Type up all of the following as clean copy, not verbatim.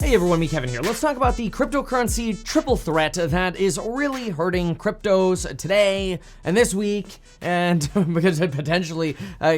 Hey everyone, me Kevin here. Let's talk about the cryptocurrency triple threat that is really hurting cryptos today and this week, and because it potentially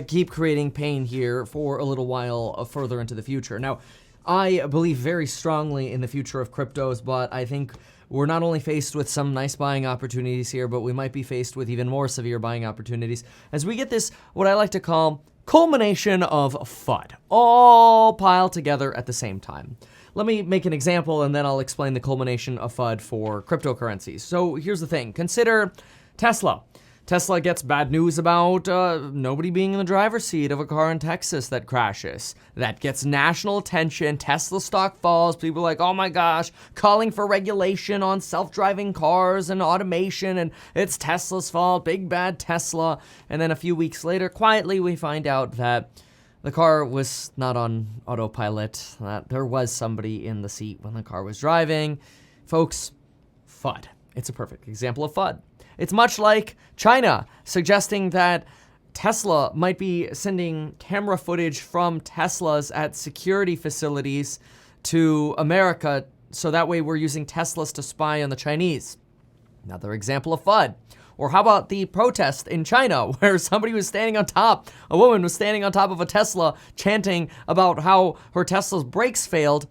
keep creating pain here for a little while further into the future. Now, I believe very strongly in the future of cryptos, but I think we're not only faced with some nice buying opportunities here, but we might be faced with even more severe buying opportunities as we get this, what I like to call, culmination of FUD, all piled together at the same time. Let me make an example and then I'll explain the culmination of FUD for cryptocurrencies. So here's the thing. Consider Tesla. Tesla gets bad news about nobody being in the driver's seat of a car in Texas that crashes. That gets national attention. Tesla stock falls. People are like, oh my gosh, calling for regulation on self-driving cars and automation, and it's Tesla's fault, big bad Tesla. And then a few weeks later, quietly, we find out that the car was not on autopilot, that there was somebody in the seat when the car was driving. Folks, FUD. It's a perfect example of FUD. It's much like China suggesting that Tesla might be sending camera footage from Teslas at security facilities to America, so that way we're using Teslas to spy on the Chinese. Another example of FUD. Or how about the protest in China where somebody was standing on top, a woman was standing on top of a Tesla chanting about how her Tesla's brakes failed,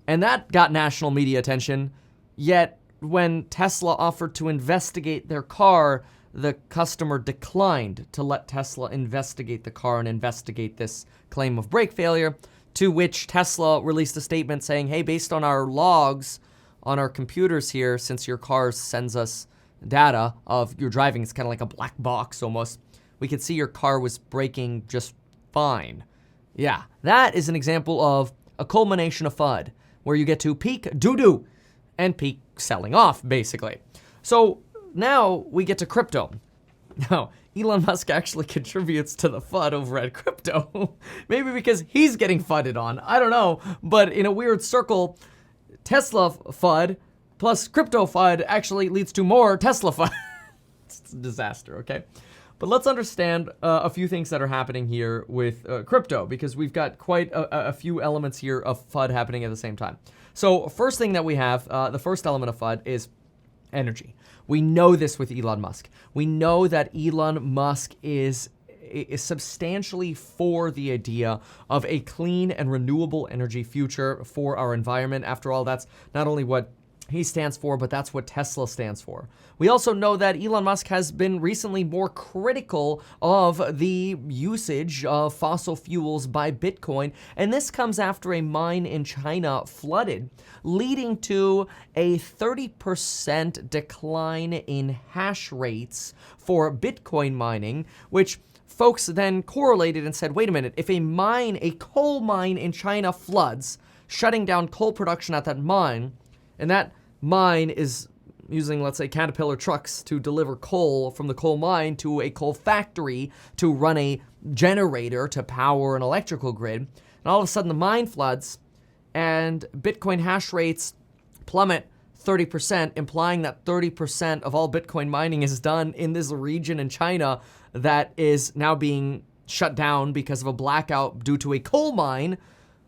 and that got national media attention. Yet when Tesla offered to investigate their car, the customer declined to let Tesla investigate the car and investigate this claim of brake failure, to which Tesla released a statement saying, hey, based on our logs on our computers here, since your car sends us data of your driving, it's kind of like a black box almost, we could see your car was braking just fine. Yeah, that is an example of a culmination of FUD, where you get to peak doo-doo and peak selling off, basically. So now we get to crypto. Now, Elon Musk actually contributes to the FUD over at crypto. Maybe because he's getting FUDded on, I don't know, but in a weird circle, Tesla FUD plus crypto FUD actually leads to more Tesla FUD. It's a disaster, okay? But let's understand a few things that are happening here with crypto, because we've got quite a few elements here of FUD happening at the same time. So first thing that we have, the first element of FUD is energy. We know this with Elon Musk. We know that Elon Musk is substantially for the idea of a clean and renewable energy future for our environment. After all, that's not only what he stands for, but that's what Tesla stands for. We also know that Elon Musk has been recently more critical of the usage of fossil fuels by Bitcoin, and this comes after a mine in China flooded, leading to a 30% decline in hash rates for Bitcoin mining, which folks then correlated and said, wait a minute, if a coal mine in China floods, shutting down coal production at that mine, and that mine is using, let's say, Caterpillar trucks to deliver coal from the coal mine to a coal factory to run a generator to power an electrical grid. And all of a sudden the mine floods and Bitcoin hash rates plummet 30%, implying that 30% of all Bitcoin mining is done in this region in China that is now being shut down because of a blackout due to a coal mine.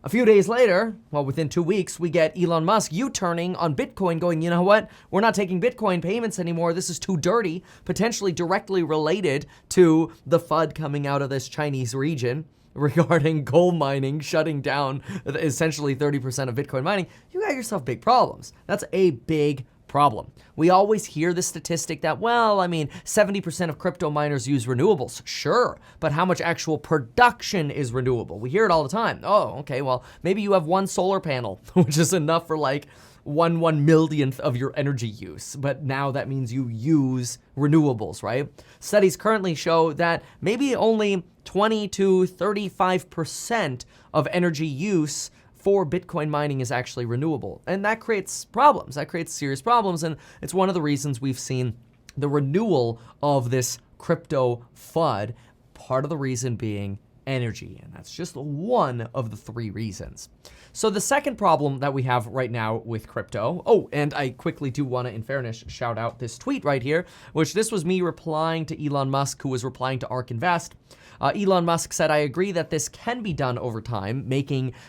A few days later, well, within 2 weeks, we get Elon Musk U-turning on Bitcoin going, you know what? We're not taking Bitcoin payments anymore. This is too dirty, potentially directly related to the FUD coming out of this Chinese region regarding coal mining shutting down essentially 30% of Bitcoin mining. You got yourself big problems. That's a big problem. We always hear the statistic that, well, 70% of crypto miners use renewables. Sure, but how much actual production is renewable? We hear it all the time. Oh, okay, well, maybe you have one solar panel, which is enough for like 1/1,000,000th of your energy use, but now that means you use renewables, right? Studies currently show that maybe only 20 to 35% of energy use for Bitcoin mining is actually renewable. And that creates problems. That creates serious problems. And it's one of the reasons we've seen the renewal of this crypto FUD, part of the reason being energy. And that's just one of the three reasons. So the second problem that we have right now with crypto, oh, and I quickly do want to, in fairness, shout out this tweet right here, which this was me replying to Elon Musk, who was replying to ARK Invest. Elon Musk said, I agree that this can be done over time,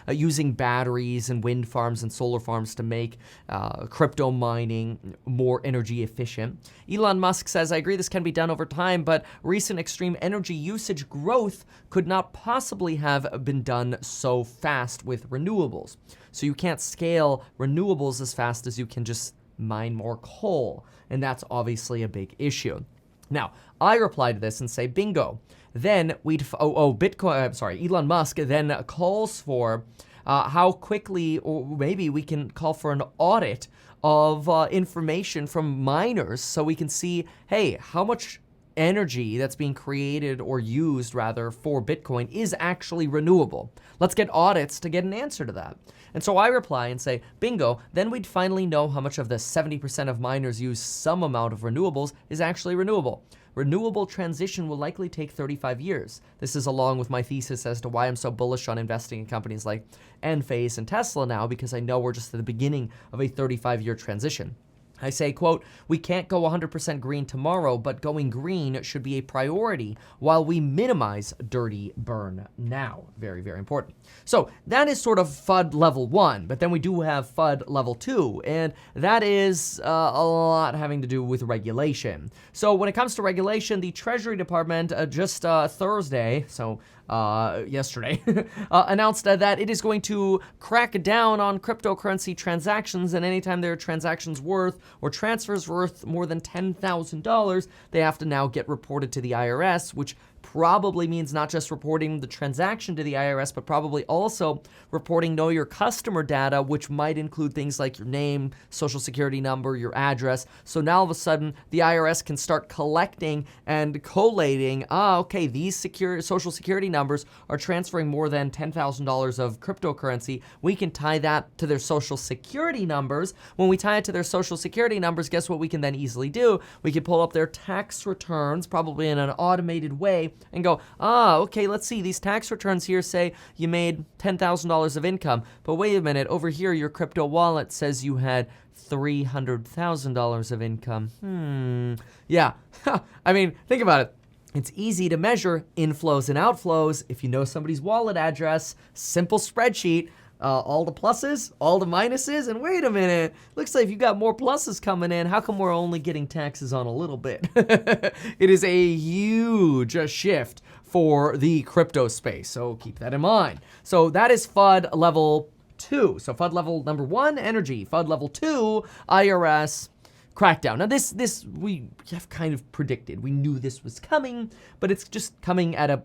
using batteries and wind farms and solar farms to make crypto mining more energy efficient. Elon Musk says, I agree this can be done over time, but recent extreme energy usage growth could not possibly have been done so fast with renewables. So you can't scale renewables as fast as you can just mine more coal. And that's obviously a big issue. Now, I reply to this and say, bingo. Then Elon Musk then calls for how quickly, or maybe we can call for an audit of information from miners so we can see, hey, how much energy that's being created or used rather for Bitcoin is actually renewable. Let's get audits to get an answer to that. And so I reply and say, bingo, then we'd finally know how much of the 70% of miners use some amount of renewables is actually renewable. Renewable transition will likely take 35 years. This is along with my thesis as to why I'm so bullish on investing in companies like Enphase and Tesla now, because I know we're just at the beginning of a 35-year transition. I say, quote, we can't go 100% green tomorrow, but going green should be a priority while we minimize dirty burn now. Very, very important. So that is sort of FUD level 1, but then we do have FUD level 2, and that is a lot having to do with regulation. So when it comes to regulation, the Treasury Department just Thursday, so yesterday, announced that it is going to crack down on cryptocurrency transactions, and anytime there are transactions worth or transfers worth more than $10,000, they have to now get reported to the IRS, which probably means not just reporting the transaction to the IRS, but probably also reporting know your customer data, which might include things like your name, social security number, your address. So now all of a sudden, the IRS can start collecting and collating, okay, these social security numbers are transferring more than $10,000 of cryptocurrency. We can tie that to their social security numbers. When we tie it to their social security numbers, guess what we can then easily do? We can pull up their tax returns, probably in an automated way, and go, okay, let's see, these tax returns here say you made $10,000 of income, but wait a minute, over here your crypto wallet says you had $300,000 of income. Yeah, I mean, think about it. It's easy to measure inflows and outflows if you know somebody's wallet address. Simple spreadsheet. All the pluses, all the minuses, and wait a minute, looks like you got more pluses coming in. How come we're only getting taxes on a little bit? It is a huge shift for the crypto space, so keep that in mind. So that is FUD level 2. So FUD level number 1, energy. FUD level 2, IRS crackdown. Now this we have kind of predicted. We knew this was coming, but it's just coming at a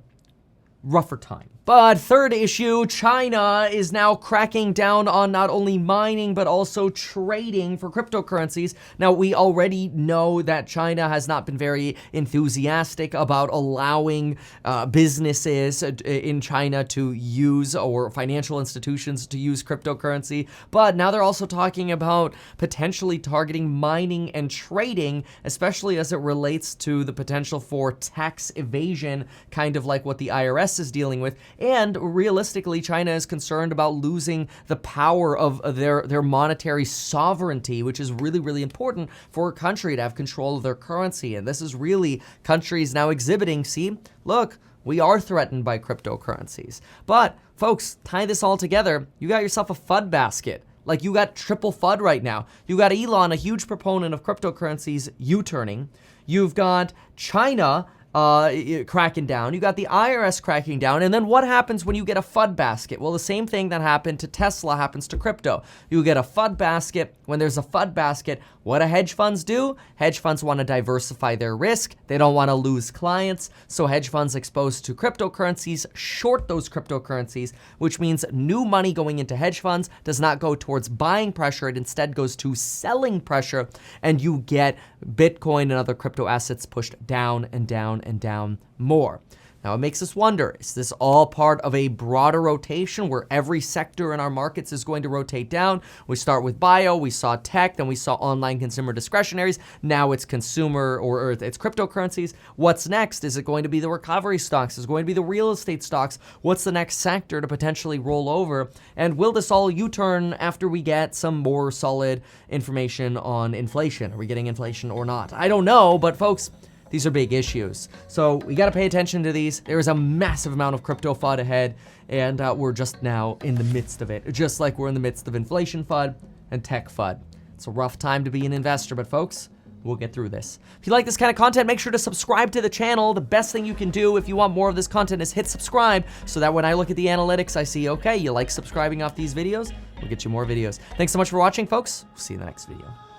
rougher time. But third issue, China is now cracking down on not only mining, but also trading for cryptocurrencies. Now, we already know that China has not been very enthusiastic about allowing businesses in China to use, or financial institutions to use cryptocurrency. But now they're also talking about potentially targeting mining and trading, especially as it relates to the potential for tax evasion, kind of like what the IRS is dealing with. And realistically, China is concerned about losing the power of their monetary sovereignty, which is really, really important for a country to have control of their currency. And this is really countries now exhibiting, see, look, we are threatened by cryptocurrencies. But folks, tie this all together, you got yourself a FUD basket. Like, you got triple FUD right now. You got Elon, a huge proponent of cryptocurrencies, U-turning. You've got China cracking down. You got the IRS cracking down. And then what happens when you get a FUD basket? Well, the same thing that happened to Tesla happens to crypto. You get a FUD basket. When there's a FUD basket, what do hedge funds do? Hedge funds want to diversify their risk. They don't want to lose clients. So hedge funds exposed to cryptocurrencies short those cryptocurrencies, which means new money going into hedge funds does not go towards buying pressure. It instead goes to selling pressure. And you get Bitcoin and other crypto assets pushed down and down and down more. Now, it makes us wonder, is this all part of a broader rotation where every sector in our markets is going to rotate down? We start with bio, we saw tech, then we saw online consumer discretionaries. Now it's consumer or it's cryptocurrencies. What's next? Is it going to be the recovery stocks? Is it going to be the real estate stocks? What's the next sector to potentially roll over? And will this all U-turn after we get some more solid information on inflation? Are we getting inflation or not? I don't know, but folks, these are big issues. So we got to pay attention to these. There is a massive amount of crypto FUD ahead, and we're just now in the midst of it, just like we're in the midst of inflation FUD and tech FUD. It's a rough time to be an investor, but folks, we'll get through this. If you like this kind of content, make sure to subscribe to the channel. The best thing you can do if you want more of this content is hit subscribe, so that when I look at the analytics, I see, okay, you like subscribing off these videos, we'll get you more videos. Thanks so much for watching, folks. See you in the next video.